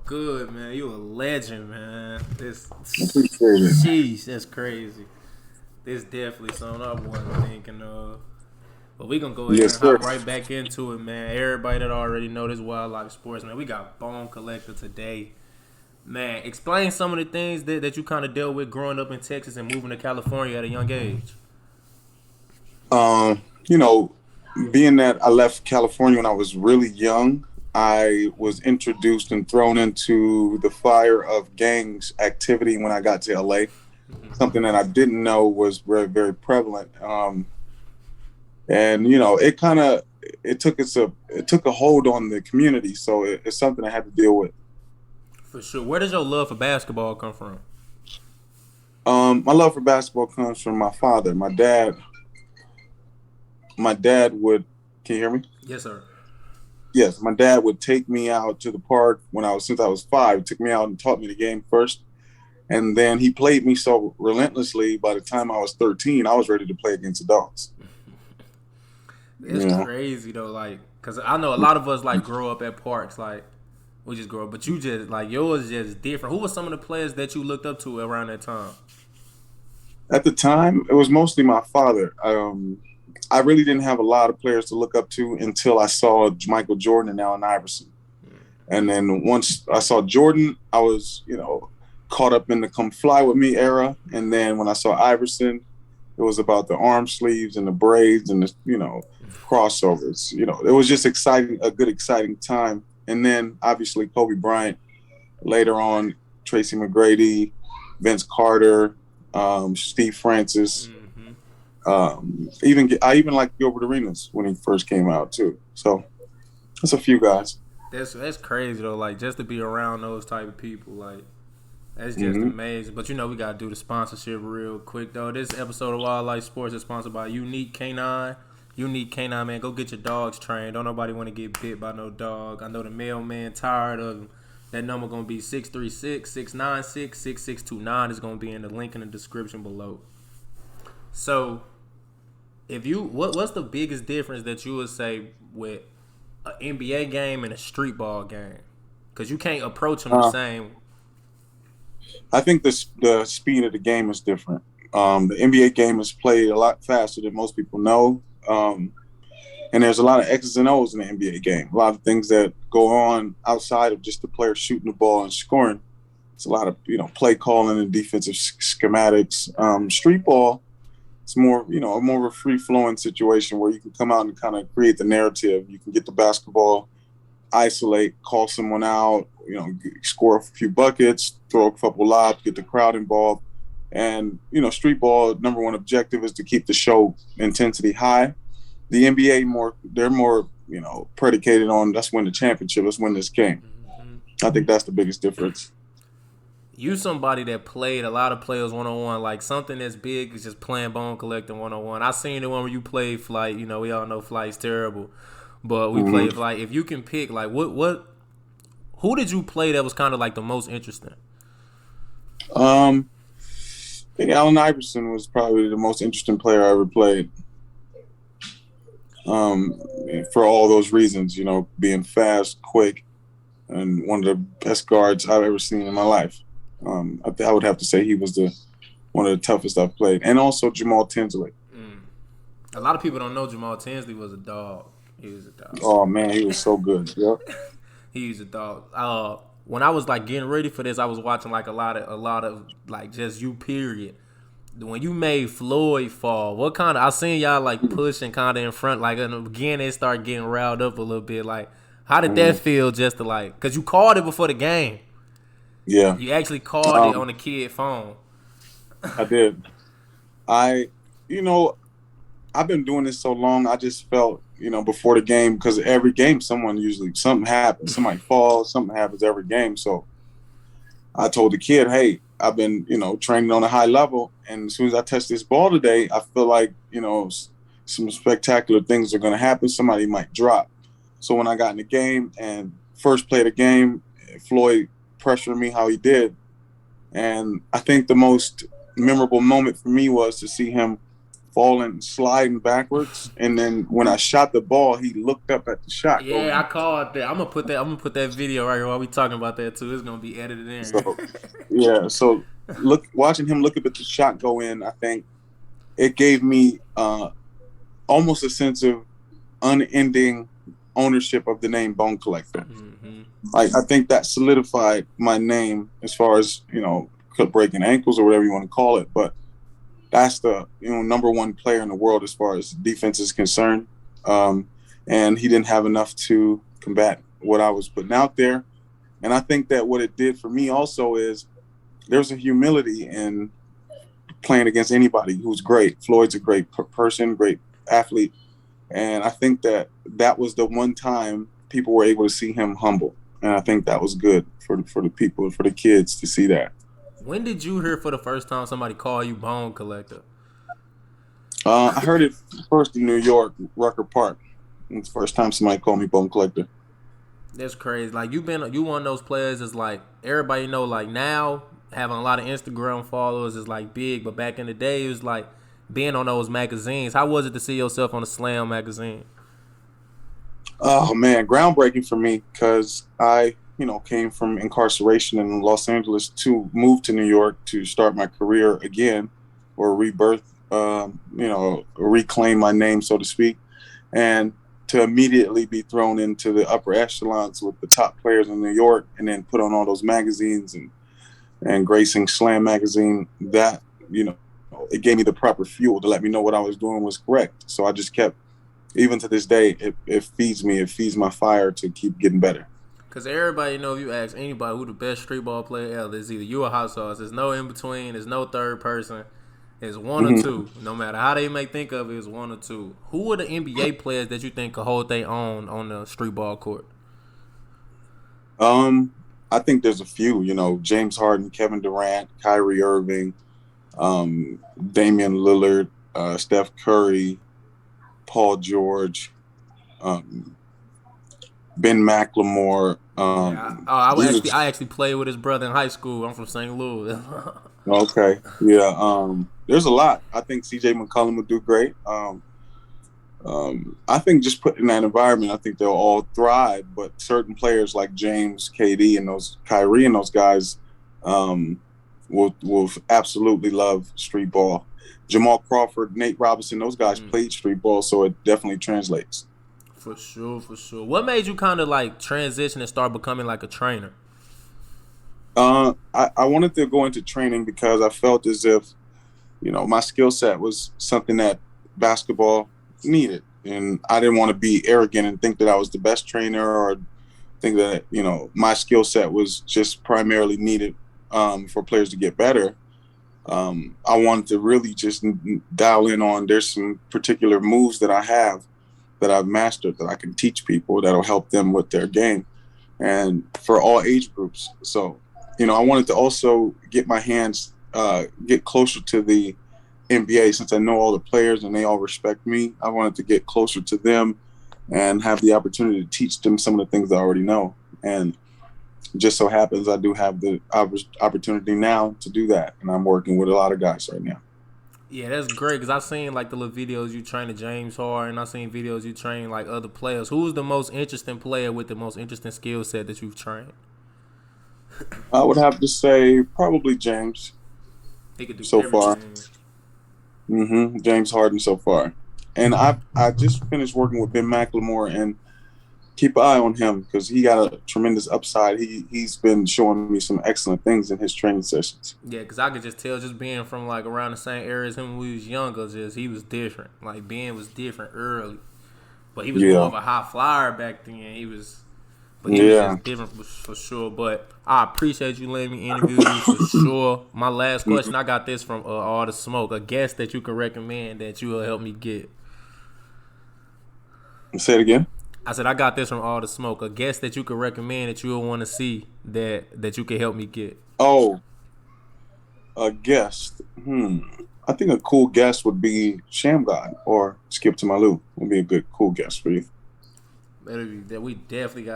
good, man. You a legend, man. Appreciate it. Sheesh, that's crazy. This definitely something I wasn't thinking of. But we gonna go ahead Yes, and sir. hop right back into it, man. Everybody that already know this Wildlife Sports, man. We got Bone Collector today. Man, explain some of the things that you kind of dealt with growing up in Texas and moving to California at a young age. You know, being that I left California when I was really young, I was introduced and thrown into the fire of gangs activity when I got to LA. Something that I didn't know was very, very prevalent. And it kind of it took a hold on the community. So it's something I had to deal with. For sure. Where does your love for basketball come from? My love for basketball comes from my father. My dad would. Can you hear me? Yes, sir. Yes, my dad would take me out to the park since I was 5. He took me out and taught me the game first, and then he played me so relentlessly. By the time I was 13, I was ready to play against adults. It's Yeah. crazy though, like, cause I know a lot of us like grow up at parks, like we just grow up, but you just like yours just different. Who were some of the players that you looked up to around that time? At the time, it was mostly my father. I really didn't have a lot of players to look up to until I saw Michael Jordan and Allen Iverson. And then once I saw Jordan, I was, caught up in the "come fly with me" era. And then when I saw Iverson, it was about the arm sleeves and the braids and the, crossovers. It was just exciting, a good, exciting time. And then obviously Kobe Bryant, later on, Tracy McGrady, Vince Carter, Steve Francis. I even liked Gilbert Arenas when he first came out too. So that's a few guys. That's crazy though, like just to be around those type of people, like that's just Hmm. amazing. But we gotta do the sponsorship real quick though. This episode of Wildlife Sports is sponsored by Unique Canine. Unique Canine, man, go get your dogs trained. Don't nobody want to get bit by no dog. I know the mailman tired of them. That number gonna be 636-696-6629. Is gonna be in the link in the description below. So, if you what's the biggest difference that you would say with an NBA game and a street ball game? Because you can't approach them the Uh, same. I think the speed of the game is different. The NBA game is played a lot faster than most people know. And there's a lot of X's and O's in the NBA game. A lot of things that go on outside of just the player shooting the ball and scoring. It's a lot of play calling and defensive schematics. Street ball, it's more more of a free flowing situation where you can come out and kind of create the narrative. You can get the basketball, isolate, call someone out, score a few buckets, throw a couple lobs, get the crowd involved. And street ball number one objective is to keep the show intensity high. The NBA they're more predicated on let's win the championship, let's win this game. I think that's the biggest difference. You somebody that played a lot of players 1-on-1, like something that's big is just playing Bone Collecting 1-on-1. I seen the one where you played Flight. We all know Flight's terrible, but we Mm-hmm. played Flight. If you can pick, like who did you play that was kind of like the most interesting? I think Allen Iverson was probably the most interesting player I ever played. Um, for all those reasons, being fast, quick, and one of the best guards I've ever seen in my life. I would have to say he was one of the toughest I've played, and also Jamal Tinsley. A lot of people don't know Jamal Tinsley was a dog. He was a dog. Oh man, he was so good. Yep. He was a dog. When I was like getting ready for this, I was watching like a lot of like just you period. When you made Floyd fall, what kind of? I seen y'all like pushing kind of in front, like in the beginning, it started getting riled up a little bit. Like, how did that feel? Just to like, cause you called it before the game. Yeah, You actually called it on the kid phone. I did. I, you know, I've been doing this so long. I just felt, before the game, because every game, something happens. Somebody falls, something happens every game. So I told the kid, hey, I've been, training on a high level. And as soon as I touch this ball today, I feel like, some spectacular things are going to happen. Somebody might drop. So when I got in the game and first play of the game, Floyd pressured me how he did. And I think the most memorable moment for me was to see him falling, sliding backwards, and then when I shot the ball, he looked up at the shot go Yeah, I in. called that. I'm gonna put that video right here while we talking about that too. It's gonna be edited in. So yeah, so watching him look up at the shot go in, I think it gave me almost a sense of unending ownership of the name Bone Collector. Mm-hmm. Like I think that solidified my name as far as breaking ankles or whatever you want to call it, but that's the number one player in the world as far as defense is concerned. And he didn't have enough to combat what I was putting out there. And I think that what it did for me also is there's a humility in playing against anybody who's great. Floyd's a great person, great athlete. And I think that was the one time people were able to see him humble. And I think that was good for the people, for the kids to see that. When did you hear for the first time somebody call you Bone Collector? I heard it first in New York, Rucker Park. It's the first time somebody called me Bone Collector. That's crazy. Like you one of those players is like everybody know. Like now having a lot of Instagram followers is like big, but back in the day it was like being on those magazines. How was it to see yourself on the Slam magazine? Oh man, groundbreaking for me because I came from incarceration in Los Angeles to move to New York to start my career again, or rebirth. Reclaim my name, so to speak, and to immediately be thrown into the upper echelons with the top players in New York, and then put on all those magazines and gracing Slam magazine. That it gave me the proper fuel to let me know what I was doing was correct. So I just kept, even to this day, it feeds me. It feeds my fire to keep getting better. Because everybody know if you ask anybody who the best street ball player ever is, either you or Hot Sauce. There's no in between. There's no third person. It's one or two. No matter how they may think of it, it's one or two. Who are the NBA players that you think could hold their own on the street ball court? I think there's a few. James Harden, Kevin Durant, Kyrie Irving, Damian Lillard, Steph Curry, Paul George, Ben McLemore. I actually played with his brother in high school. I'm from St. Louis. Okay, yeah. There's a lot. I think CJ McCollum would do great. I think just put in that environment, I think they'll all thrive. But certain players like James, KD, and those Kyrie and those guys will absolutely love street ball. Jamal Crawford, Nate Robinson, those guys played street ball, so it definitely translates. For sure. What made you kind of like transition and start becoming like a trainer? I wanted to go into training because I felt as if, my skill set was something that basketball needed. And I didn't want to be arrogant and think that I was the best trainer, or think that, my skill set was just primarily needed for players to get better. I wanted to really just dial in on, there's some particular moves that I have that I've mastered that I can teach people that'll help them with their game, and for all age groups. So, I wanted to also get my hands, get closer to the NBA, since I know all the players and they all respect me. I wanted to get closer to them and have the opportunity to teach them some of the things I already know. And just so happens I do have the opportunity now to do that. And I'm working with a lot of guys right now. Yeah, that's great, because I've seen like the little videos you train to James Harden, I've seen videos you train like other players. Who's the most interesting player with the most interesting skill set that you've trained? I would have to say probably James. He could do so everything. Far. James Harden so far. And I just finished working with Ben McLemore, and keep an eye on him because he got a tremendous upside. He's been showing me some excellent things in his training sessions. Yeah, because I could just tell, just being from like around the same area as him when we was younger, just he was different. Like Ben was different early, but he was more of a high flyer back then. He was just different for sure. But I appreciate you letting me interview you for sure. My last question, I got this from All the Smoke. A guest that you can recommend that you will help me get. Say it again. I said I got this from All the Smoke. A guest that you could recommend that you will want to see that you could help me get. Oh, a guest. I think a cool guest would be Sham God or Skip to My Lou. Would be a good cool guest for you. We definitely got